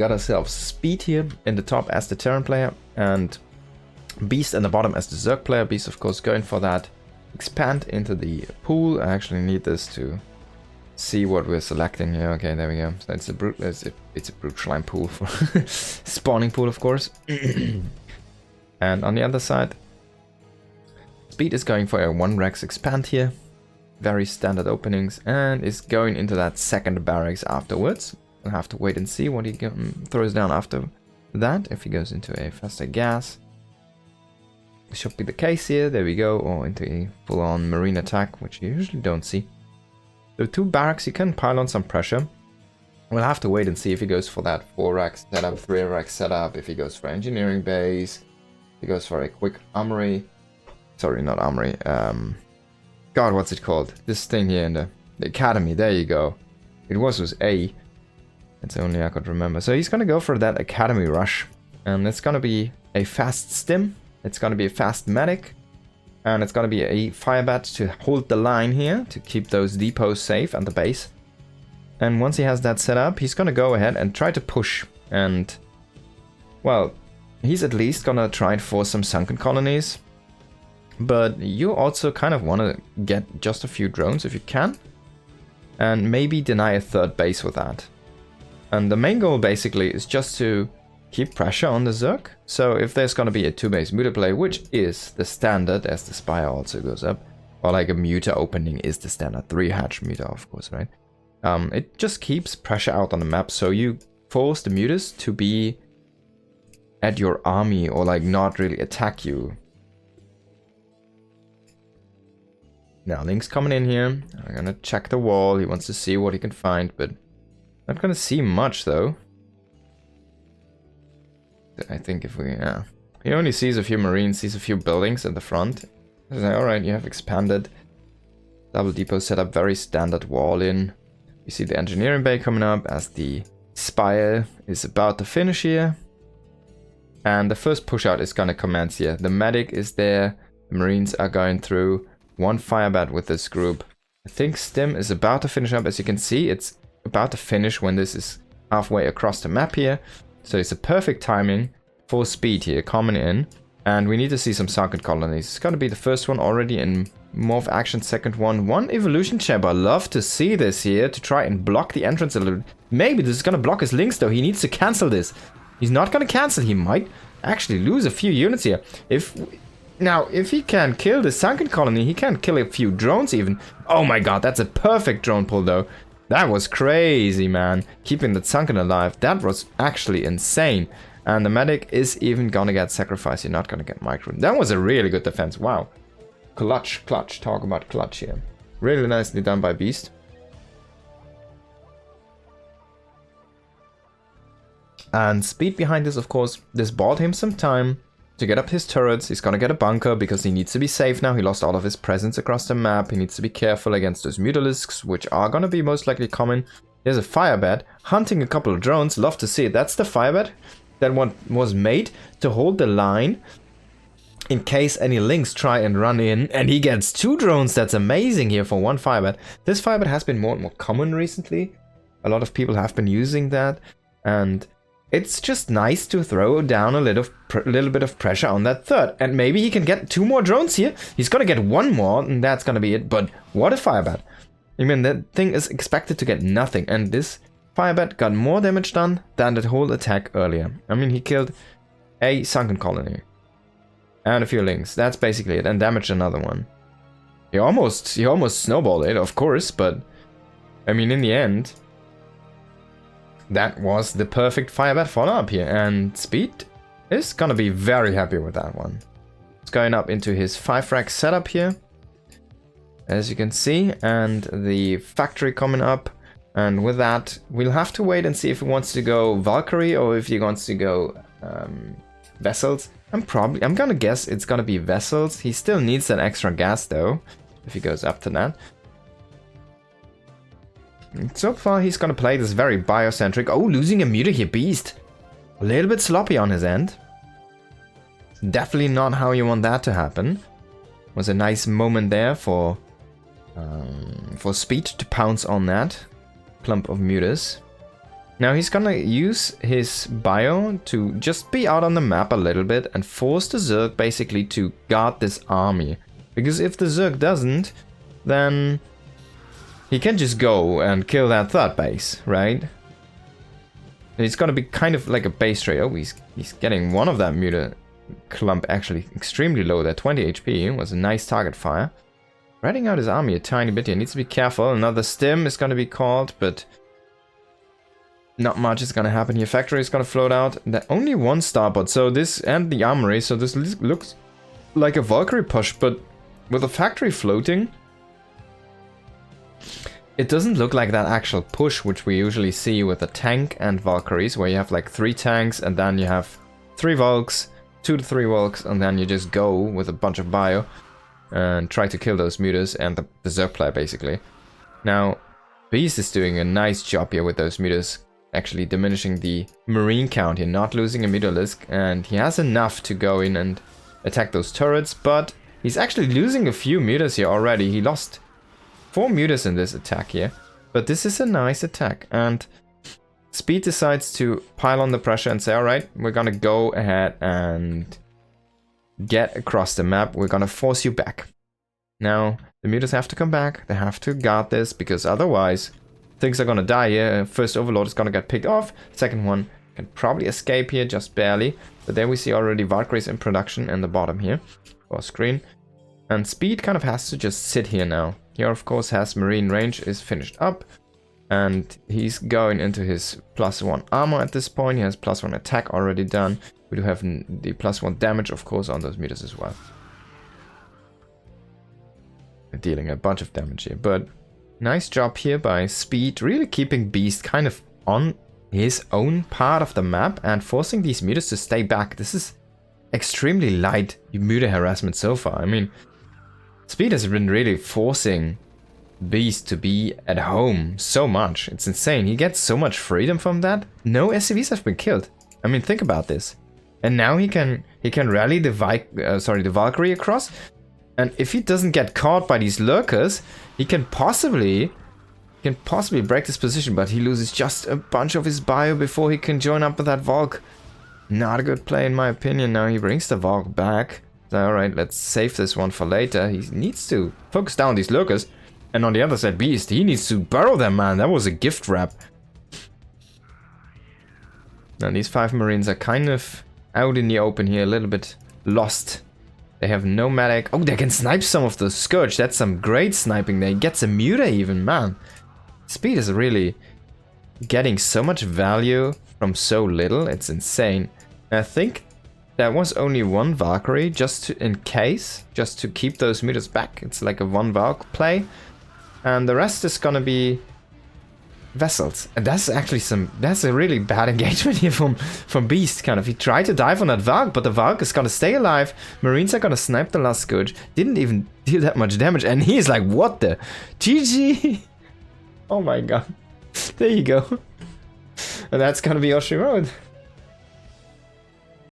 Got ourselves Speed here in the top as the Terran player, and Beast in the bottom as the Zerg player. Beast, of course, going for that expand into the pool. I actually need this to see what we're selecting here. Okay, there we go. So it's a brute. It's a brute slime pool for spawning pool, of course. And on the other side, Speed is going for a 1 Rex expand here. Very standard openings, and is going into that second barracks afterwards. We'll have to wait and see what he throws down after that. If he goes into a faster gas, should be the case here. There we go. Or into a full-on marine attack, which you usually don't see. So 2 barracks, you can pile on some pressure. We'll have to wait and see if he goes for that 4 Rex setup, 3 Rex setup, if he goes for engineering base, if he goes for a quick armory. Sorry, not armory. God, what's it called? This thing here in the academy. There you go. It was A. It's only I could remember. So he's gonna go for that academy rush, and it's gonna be a fast stim. It's gonna be a fast medic, and it's gonna be a firebat to hold the line here to keep those depots safe and the base. And once he has that set up, he's gonna go ahead and try to push. And well, he's at least gonna try and force some sunken colonies. But you also kind of want to get just a few drones if you can, and maybe deny a 3rd base with that. And the main goal basically is just to keep pressure on the Zerg. So if there's going to be a 2-base muta play, which is the standard as the Spire also goes up, or like a muta opening is the standard 3-hatch muta, of course, right? It just keeps pressure out on the map, so you force the mutas to be at your army or like not really attack you. Now Link's coming in here. I'm gonna check the wall. He wants to see what he can find, but not gonna see much though. I think if we, yeah. He only sees a few marines, sees a few buildings at the front. He's like, alright, you have expanded. Double depot setup, very standard wall in. You see the engineering bay coming up as the Spire is about to finish here. And the first push out is gonna commence here. The medic is there, the marines are going through. 1 firebat with this group. I think Stim is about to finish up. As you can see, it's about to finish when this is halfway across the map here. So it's a perfect timing for Speed here coming in. And we need to see some sunken colonies. It's going to be the first one already in Morph Action, second one. 1 evolution chamber. Love to see this here to try and block the entrance a little. Maybe this is going to block his links though. He needs to cancel this. He's not going to cancel. He might actually lose a few units here. Now, if he can kill the sunken colony, he can kill a few drones even. Oh my god, that's a perfect drone pull though. That was crazy, man. Keeping the sunken alive, that was actually insane. And the medic is even gonna get sacrificed. You're not gonna get micro. That was a really good defense. Wow. Clutch. Talk about clutch here. Really nicely done by Beast. And Speed behind this, of course, this bought him some time to get up his turrets. He's gonna get a bunker because he needs to be safe now. He lost all of his presence across the map. He needs to be careful against those mutalisks, which are gonna be most likely common. There's a firebat hunting a couple of drones. Love to see it. That's the firebat that one was made to hold the line in case any links try and run in. And he gets 2 drones. That's amazing here for 1 firebat. This firebat has been more and more common recently. A lot of people have been using that, and it's just nice to throw down a little bit of pressure on that 3rd. And maybe he can get 2 more drones here. He's gonna get 1 more, and that's gonna be it. But what a firebat. I mean, that thing is expected to get nothing. And this firebat got more damage done than the whole attack earlier. I mean, he killed a sunken colony. And a few links. That's basically it. And damaged another one. He almost snowballed it, of course. But, I mean, in the end, that was the perfect firebat follow-up here, and Speed is gonna be very happy with that one. It's going up into his 5-rack setup here, as you can see, and the factory coming up. And with that, we'll have to wait and see if he wants to go Valkyrie or if he wants to go Vessels. I'm gonna guess it's gonna be Vessels. He still needs that extra gas though, if he goes up to that. So far, he's gonna play this very biocentric. Oh, losing a muta here, Beast. A little bit sloppy on his end. Definitely not how you want that to happen. Was a nice moment there for Speed to pounce on that clump of mutas. Now he's gonna use his bio to just be out on the map a little bit and force the Zerg basically to guard this army. Because if the Zerg doesn't, then he can just go and kill that third base, right? It's gonna be kind of like a base trade. Oh, he's getting one of that muta clump actually extremely low there, 20 HP. It was a nice target fire. Spreading out his army a tiny bit here, needs to be careful. Another stim is gonna be called, but not much is gonna happen here. Factory is gonna float out. Only one starboard, so this, and the armory, so this looks like a Valkyrie push, but with a factory floating, it doesn't look like that actual push which we usually see with a tank and Valkyries, where you have like 3 tanks and then you have 3 Valks, 2 to 3 Valks, and then you just go with a bunch of bio and try to kill those mutas and the Zerg player basically. Now, Beast is doing a nice job here with those mutas, actually diminishing the marine count here, not losing a mutalisk, and he has enough to go in and attack those turrets, but he's actually losing a few mutas here already. He lost 4 mutas in this attack here, but this is a nice attack, and Speed decides to pile on the pressure and say, alright, we're gonna go ahead and get across the map, we're gonna force you back. Now, the mutas have to come back, they have to guard this, because otherwise things are gonna die here. First Overlord is gonna get picked off, second one can probably escape here, just barely, but there we see already Valkyries in production in the bottom here, or screen, and Speed kind of has to just sit here now. Here of course has marine range is finished up, and he's going into his +1 armor at this point. He has +1 attack already done. We do have the +1 damage of course on those meters as well. Dealing a bunch of damage here, but nice job here by Speed, really keeping Beast kind of on his own part of the map and forcing these meters to stay back. This is extremely light muta harassment so far. I mean, Speed has been really forcing Beast to be at home so much. It's insane. He gets so much freedom from that. No SCVs have been killed. I mean, think about this. And now he can rally the Valkyrie across. And if he doesn't get caught by these lurkers, he can possibly break this position, but he loses just a bunch of his bio before he can join up with that Valk. Not a good play in my opinion. Now he brings the Valk back. Alright, let's save this one for later. He needs to focus down these lurkers. And on the other side, Beast, he needs to burrow them, man. That was a gift wrap. Now these 5 Marines are kind of out in the open here, a little bit lost. They have no medic. Oh, they can snipe some of the Scourge. That's some great sniping. They get some muta even, man. Speed is really getting so much value from so little. It's insane. I think there was only 1 Valkyrie just to, in case, just to keep those mutas back. It's like a 1 Valk play. And the rest is gonna be vessels. And that's actually that's a really bad engagement here from Beast, kind of. He tried to dive on that Valk, but the Valk is gonna stay alive. Marines are gonna snipe the last Scourge. Didn't even deal that much damage, and he's like, what the? GG! Oh my god. There you go. And that's gonna be Oshi Road.